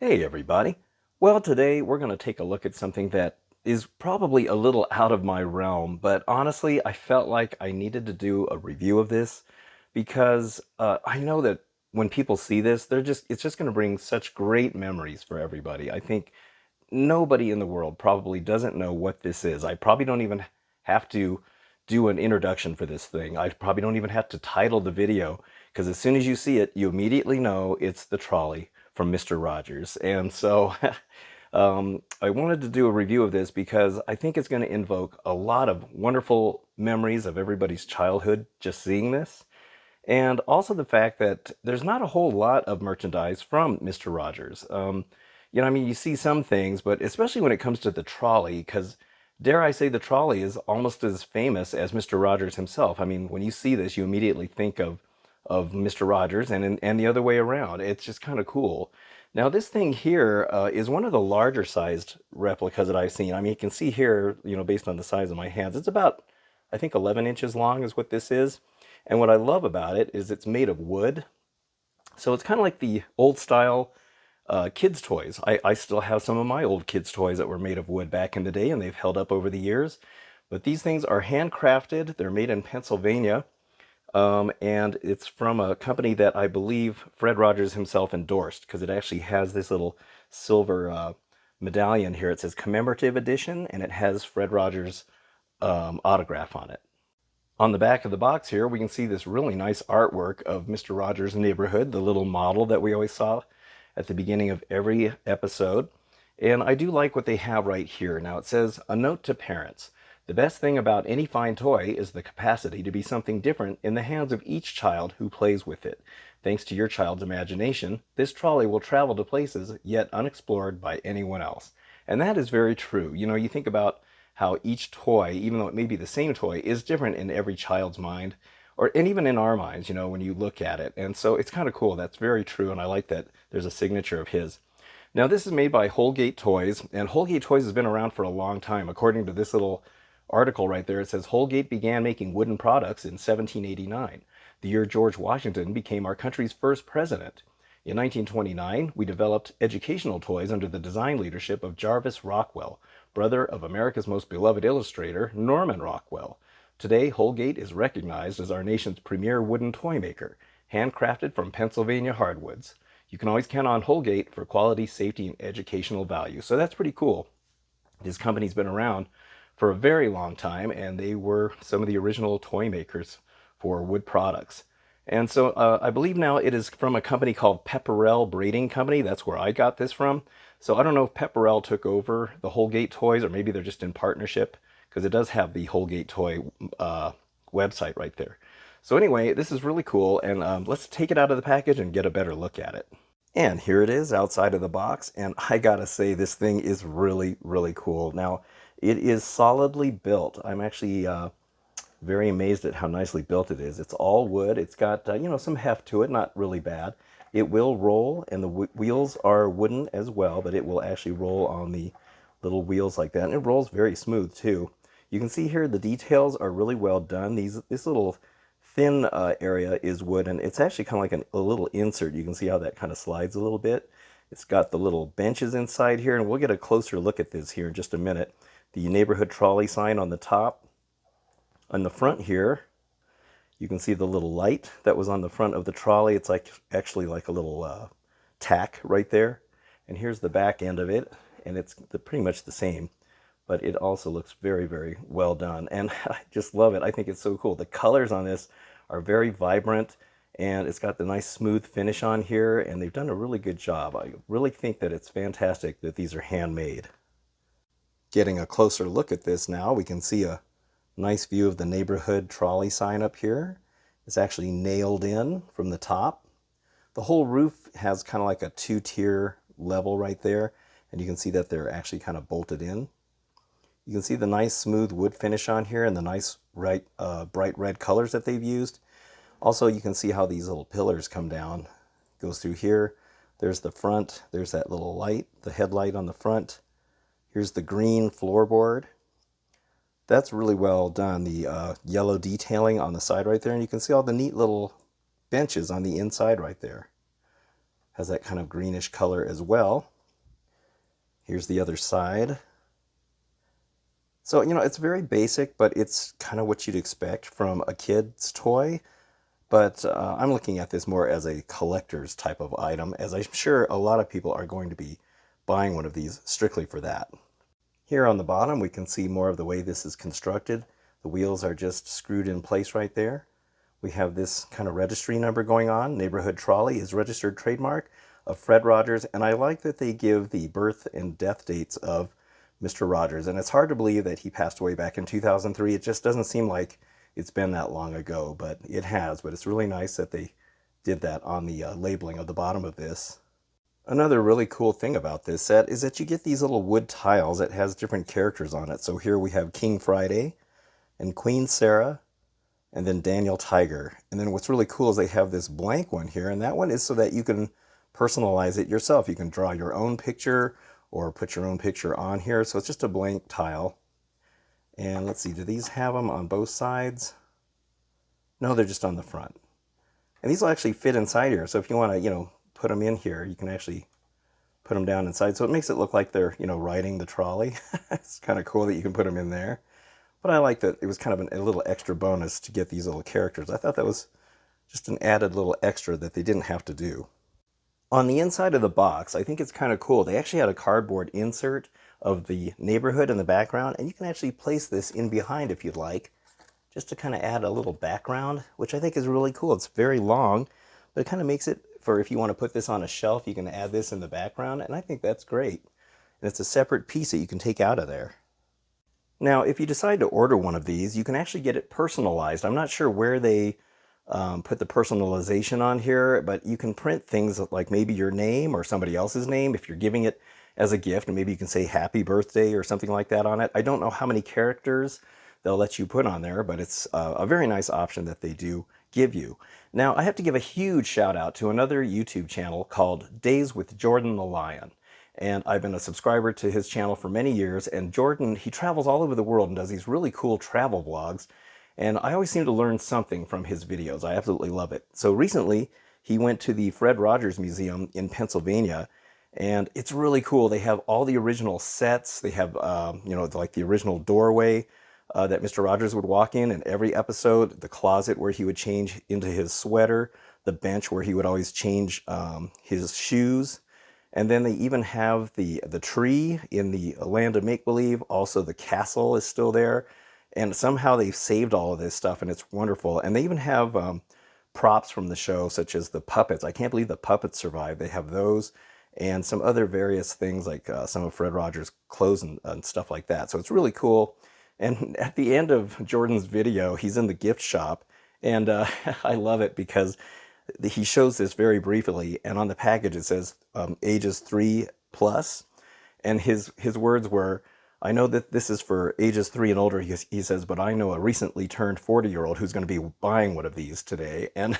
Hey everybody. Well, today we're going to take a look at something that is probably a little out of my realm, but honestly, I felt like I needed to do a review of this because I know that when people see this, it's just going to bring such great memories for everybody. I think nobody in the world probably doesn't know what this is. I probably don't even have to do an introduction for this thing. I probably don't even have to title the video because as soon as you see it, you immediately know it's the trolley from Mr. Rogers. And so I wanted to do a review of this because I think it's going to invoke a lot of wonderful memories of everybody's childhood just seeing this. And also the fact that there's not a whole lot of merchandise from Mr. Rogers. I mean, you see some things, but especially when it comes to the trolley, because dare I say the trolley is almost as famous as Mr. Rogers himself. I mean, when you see this, you immediately think of Mr. Rogers and the other way around. It's just kind of cool. Now, this thing here is one of the larger sized replicas that I've seen. I mean, you can see here, based on the size of my hands, it's about, I think, 11 inches long is what this is. And what I love about it is it's made of wood. So it's kind of like the old style kids' toys. I still have some of my old kids' toys that were made of wood back in the day, and they've held up over the years. But these things are handcrafted. They're made in Pennsylvania, and it's from a company that I believe Fred Rogers himself endorsed because it actually has this little silver medallion here. It says commemorative edition, and it has Fred Rogers' autograph on it. On the back of the box here, we can see this really nice artwork of Mr. Rogers' Neighborhood, the little model that we always saw at the beginning of every episode. And I do like what they have right here. Now it says, a note to parents. The best thing about any fine toy is the capacity to be something different in the hands of each child who plays with it. Thanks to your child's imagination, this trolley will travel to places yet unexplored by anyone else. And that is very true. You think about how each toy, even though it may be the same toy, is different in every child's mind, and even in our minds, when you look at it. And so it's kind of cool. That's very true, and I like that there's a signature of his. Now, this is made by Holgate Toys, and Holgate Toys has been around for a long time. According to this little article right there, it says Holgate began making wooden products in 1789, the year George Washington became our country's first president. In 1929, we developed educational toys under the design leadership of Jarvis Rockwell, brother of America's most beloved illustrator, Norman Rockwell. Today, Holgate is recognized as our nation's premier wooden toy maker, handcrafted from Pennsylvania hardwoods. You can always count on Holgate for quality, safety, and educational value. So that's pretty cool. This company's been around for a very long time, and they were some of the original toy makers for wood products. And so I believe now it is from a company called Pepperell Braiding Company. That's where I got this from. So I don't know if Pepperell took over the Holgate toys, or maybe they're just in partnership, because it does have the Holgate toy website right there. So anyway, this is really cool, and let's take it out of the package and get a better look at it. And here it is outside of the box, and I gotta say this thing is really, really cool. Now, it is solidly built. I'm actually very amazed at how nicely built it is. It's all wood. It's got, some heft to it, not really bad. It will roll, and the wheels are wooden as well, but it will actually roll on the little wheels like that. And it rolls very smooth, too. You can see here the details are really well done. This little thin area is wood, and it's actually kind of like a little insert. You can see how that kind of slides a little bit. It's got the little benches inside here, and we'll get a closer look at this here in just a minute. The neighborhood trolley sign on the top. On the front here, you can see the little light that was on the front of the trolley. It's actually like a little tack right there. And here's the back end of it, and it's pretty much the same, but it also looks very, very well done. And I just love it. I think it's so cool. The colors on this are very vibrant, and it's got the nice smooth finish on here, and they've done a really good job. I really think that it's fantastic that these are handmade. Getting a closer look at this now, we can see a nice view of the neighborhood trolley sign up here. It's actually nailed in from the top. The whole roof has kind of like a two-tier level right there, and you can see that they're actually kind of bolted in. You can see the nice smooth wood finish on here and the nice bright red colors that they've used. Also, you can see how these little pillars come down. Goes through here. There's the front. There's that little light, the headlight on the front. Here's the green floorboard. That's really well done. The yellow detailing on the side right there. And you can see all the neat little benches on the inside right there. Has that kind of greenish color as well. Here's the other side. So, it's very basic, but it's kind of what you'd expect from a kid's toy. But I'm looking at this more as a collector's type of item, as I'm sure a lot of people are going to be buying one of these strictly for that. Here on the bottom, we can see more of the way this is constructed. The wheels are just screwed in place right there. We have this kind of registry number going on. Neighborhood Trolley is registered trademark of Fred Rogers, and I like that they give the birth and death dates of Mr. Rogers. And it's hard to believe that he passed away back in 2003. It just doesn't seem like it's been that long ago, but it has. But it's really nice that they did that on the labeling of the bottom of this. Another really cool thing about this set is that you get these little wood tiles that has different characters on it. So here we have King Friday and Queen Sarah and then Daniel Tiger. And then what's really cool is they have this blank one here, and that one is so that you can personalize it yourself. You can draw your own picture or put your own picture on here. So it's just a blank tile. And let's see, do these have them on both sides? No, they're just on the front. And these will actually fit inside here. So if you want to, put them in here, you can actually put them down inside. So it makes it look like they're, riding the trolley. It's kind of cool that you can put them in there. But I like that it was kind of a little extra bonus to get these little characters. I thought that was just an added little extra that they didn't have to do. On the inside of the box, I think it's kind of cool. They actually had a cardboard insert of the neighborhood in the background, and you can actually place this in behind if you'd like, just to kind of add a little background, which I think is really cool. It's very long, but it kind of makes it for if you want to put this on a shelf, you can add this in the background, and I think that's great. And it's a separate piece that you can take out of there. Now, if you decide to order one of these, you can actually get it personalized. I'm not sure where they put the personalization on here, but you can print things like maybe your name or somebody else's name if you're giving it as a gift, and maybe you can say happy birthday or something like that on it. I don't know how many characters they'll let you put on there, but it's a very nice option that they do give you. Now, I have to give a huge shout out to another YouTube channel called Days with Jordan the Lion. And I've been a subscriber to his channel for many years, and Jordan, he travels all over the world and does these really cool travel vlogs, and I always seem to learn something from his videos. I absolutely love it. So recently, he went to the Fred Rogers Museum in Pennsylvania, and it's really cool. They have all the original sets. They have, like the original doorway that Mr. Rogers would walk in every episode, the closet where he would change into his sweater, the bench where he would always change his shoes. And then they even have the tree in the land of make-believe. Also, the castle is still there. And somehow they've saved all of this stuff, and it's wonderful. And they even have props from the show, such as the puppets. I can't believe the puppets survived. They have those and some other various things like some of Fred Rogers' clothes and stuff like that. So it's really cool. And at the end of Jordan's video, he's in the gift shop, and I love it because he shows this very briefly, and on the package it says ages 3 plus, and his words were, I know that this is for ages 3 and older, he says, but I know a recently turned 40-year-old who's going to be buying one of these today. And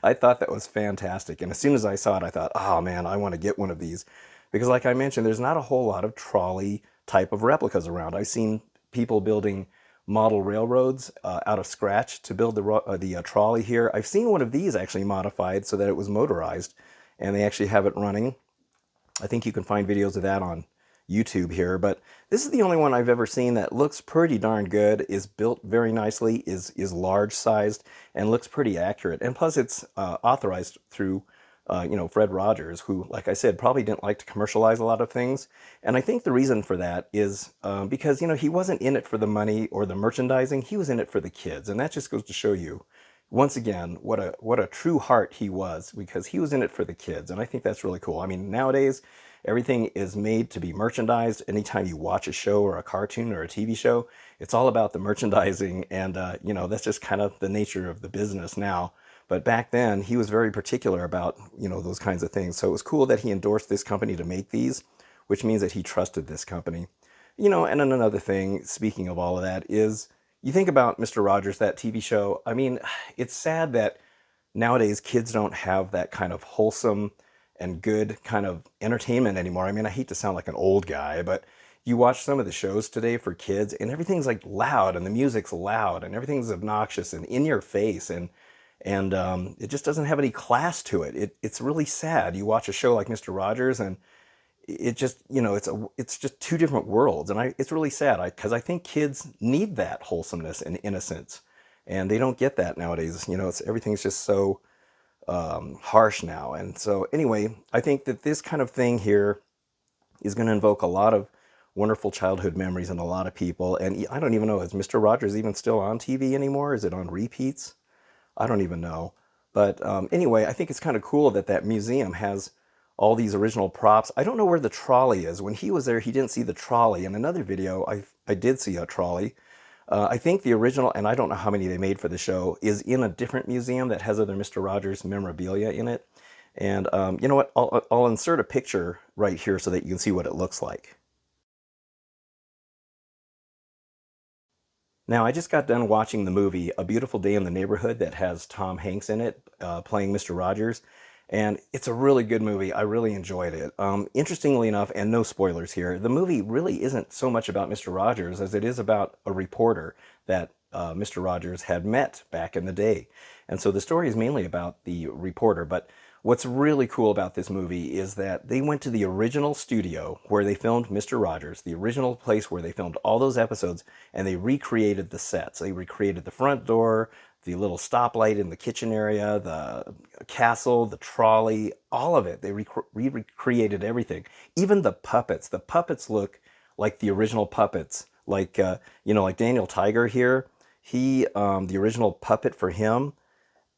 I thought that was fantastic. And as soon as I saw it, I thought, oh man, I want to get one of these. Because like I mentioned, there's not a whole lot of trolley type of replicas around. I've seen people building model railroads out of scratch to build the trolley here. I've seen one of these actually modified so that it was motorized, and they actually have it running. I think you can find videos of that on YouTube here, but this is the only one I've ever seen that looks pretty darn good, is built very nicely, is large sized, and looks pretty accurate. And plus it's authorized through Fred Rogers, who, like I said, probably didn't like to commercialize a lot of things. And I think the reason for that is because, he wasn't in it for the money or the merchandising. He was in it for the kids. And that just goes to show you, once again, what a true heart he was, because he was in it for the kids. And I think that's really cool. I mean, nowadays, everything is made to be merchandised. Anytime you watch a show or a cartoon or a TV show, it's all about the merchandising. And, that's just kind of the nature of the business now. But back then, he was very particular about, those kinds of things. So it was cool that he endorsed this company to make these, which means that he trusted this company. And another thing, speaking of all of that, is you think about Mr. Rogers, that TV show. I mean, it's sad that nowadays kids don't have that kind of wholesome and good kind of entertainment anymore. I mean, I hate to sound like an old guy, but you watch some of the shows today for kids, and everything's like loud, and the music's loud, and everything's obnoxious and in your face, and it just doesn't have any class to it. It's really sad. You watch a show like Mr. Rogers, and it just, it's just two different worlds, and it's really sad, because I think kids need that wholesomeness and innocence, and they don't get that nowadays. Everything's just so harsh now. And so anyway, I think that this kind of thing here is going to invoke a lot of wonderful childhood memories in a lot of people. And I don't even know, is Mr. Rogers even still on TV anymore? Is it on repeats? I don't even know. But anyway, I think it's kind of cool that that museum has all these original props. I don't know where the trolley is. When he was there, he didn't see the trolley. In another video, I did see a trolley. I think the original, and I don't know how many they made for the show, is in a different museum that has other Mr. Rogers memorabilia in it. And you know what? I'll insert a picture right here so that you can see what it looks like. Now, I just got done watching the movie A Beautiful Day in the Neighborhood that has Tom Hanks in it, playing Mr. Rogers. And it's a really good movie. I really enjoyed it. Interestingly enough, and no spoilers here, the movie really isn't so much about Mr. Rogers as it is about a reporter that Mr. Rogers had met back in the day. And so the story is mainly about the reporter. But what's really cool about this movie is that they went to the original studio where they filmed Mr. Rogers, the original place where they filmed all those episodes, and they recreated the sets. They recreated the front door, the little stoplight in the kitchen area, the castle, the trolley, all of it. They recreated everything. Even the puppets. The puppets look like the original puppets. Like, like Daniel Tiger here. The original puppet for him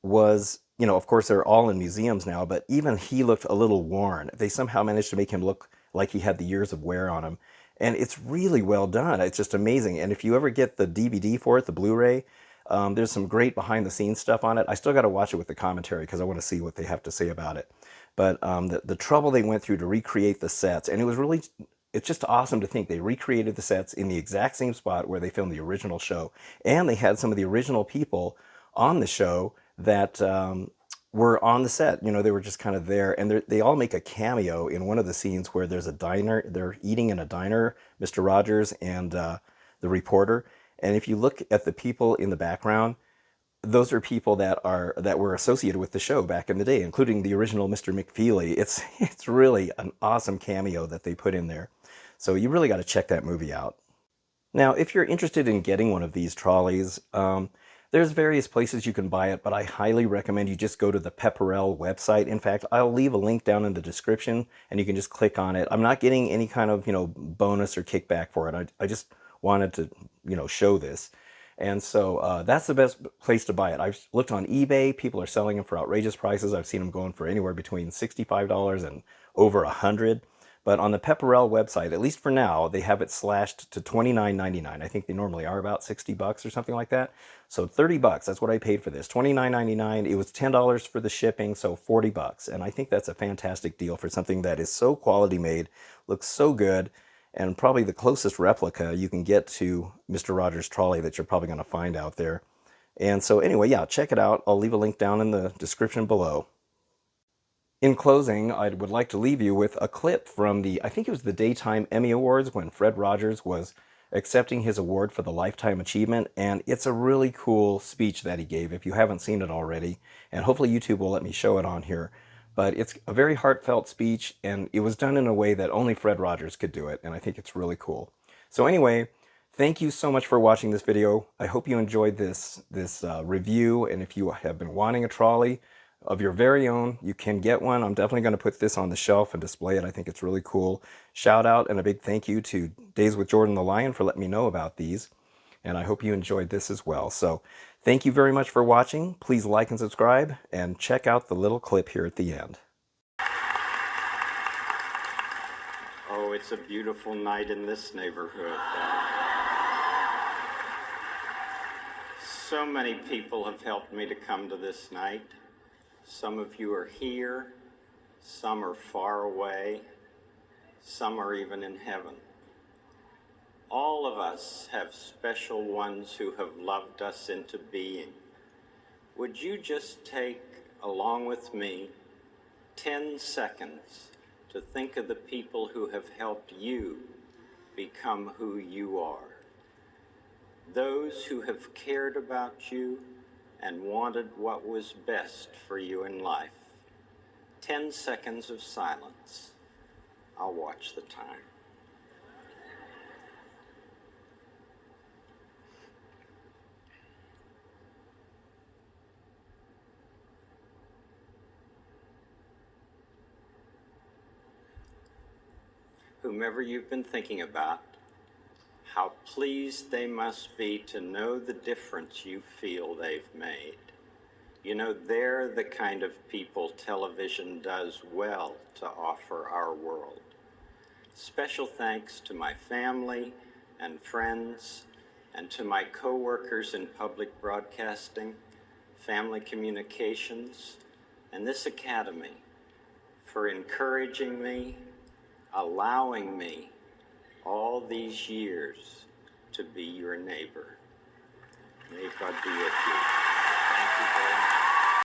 was, of course, they're all in museums now, but even he looked a little worn. They somehow managed to make him look like he had the years of wear on him. And it's really well done. It's just amazing. And if you ever get the DVD for it, the Blu-ray, there's some great behind the scenes stuff on it. I still got to watch it with the commentary because I want to see what they have to say about it. But the trouble they went through to recreate the sets, and it's just awesome to think they recreated the sets in the exact same spot where they filmed the original show. And they had some of the original people on the show that were on the set. They were just kind of there, and they all make a cameo in one of the scenes where there's a diner. They're eating in a diner, Mr. Rogers and the reporter. And if you look at the people in the background, those are people that were associated with the show back in the day, including the original Mr. McFeely. It's really an awesome cameo that they put in there. So you really got to check that movie out. Now, if you're interested in getting one of these trolleys, there's various places you can buy it, but I highly recommend you just go to the Pepperell website. In fact, I'll leave a link down in the description, and you can just click on it. I'm not getting any kind of, bonus or kickback for it. I just wanted to, show this. And so that's the best place to buy it. I've looked on eBay. People are selling them for outrageous prices. I've seen them going for anywhere between $65 and over $100. But on the Pepperell website, at least for now, they have it slashed to $29.99. I think they normally are about $60 or something like that. So $30, that's what I paid for this. $29.99. It was $10 for the shipping, so $40. And I think that's a fantastic deal for something that is so quality made, looks so good, and probably the closest replica you can get to Mr. Rogers' trolley that you're probably going to find out there. And so anyway, yeah, check it out. I'll leave a link down in the description below. In closing, I would like to leave you with a clip from I think it was the Daytime Emmy Awards when Fred Rogers was accepting his award for the Lifetime Achievement, and it's a really cool speech that he gave if you haven't seen it already, and hopefully YouTube will let me show it on here. But it's a very heartfelt speech, and it was done in a way that only Fred Rogers could do it, and I think it's really cool. So anyway, thank you so much for watching this video. I hope you enjoyed this review, and if you have been wanting a trolley of your very own, you can get one. I'm definitely going to put this on the shelf and display it. I think it's really cool. Shout out and a big thank you to Days with Jordan the Lion for letting me know about these. And I hope you enjoyed this as well. So thank you very much for watching. Please like and subscribe, and check out the little clip here at the end. Oh, it's a beautiful night in this neighborhood. So many people have helped me to come to this night. Some of you are here, some are far away, some are even in heaven. All of us have special ones who have loved us into being. Would you just take, along with me, 10 seconds to think of the people who have helped you become who you are? Those who have cared about you and wanted what was best for you in life. 10 seconds of silence. I'll watch the time. Whomever you've been thinking about, how pleased they must be to know the difference you feel they've made. You know, they're the kind of people television does well to offer our world. Special thanks to my family and friends, and to my co-workers in public broadcasting, family communications, and this academy for encouraging me, allowing me all these years to be your neighbor. May God be with you.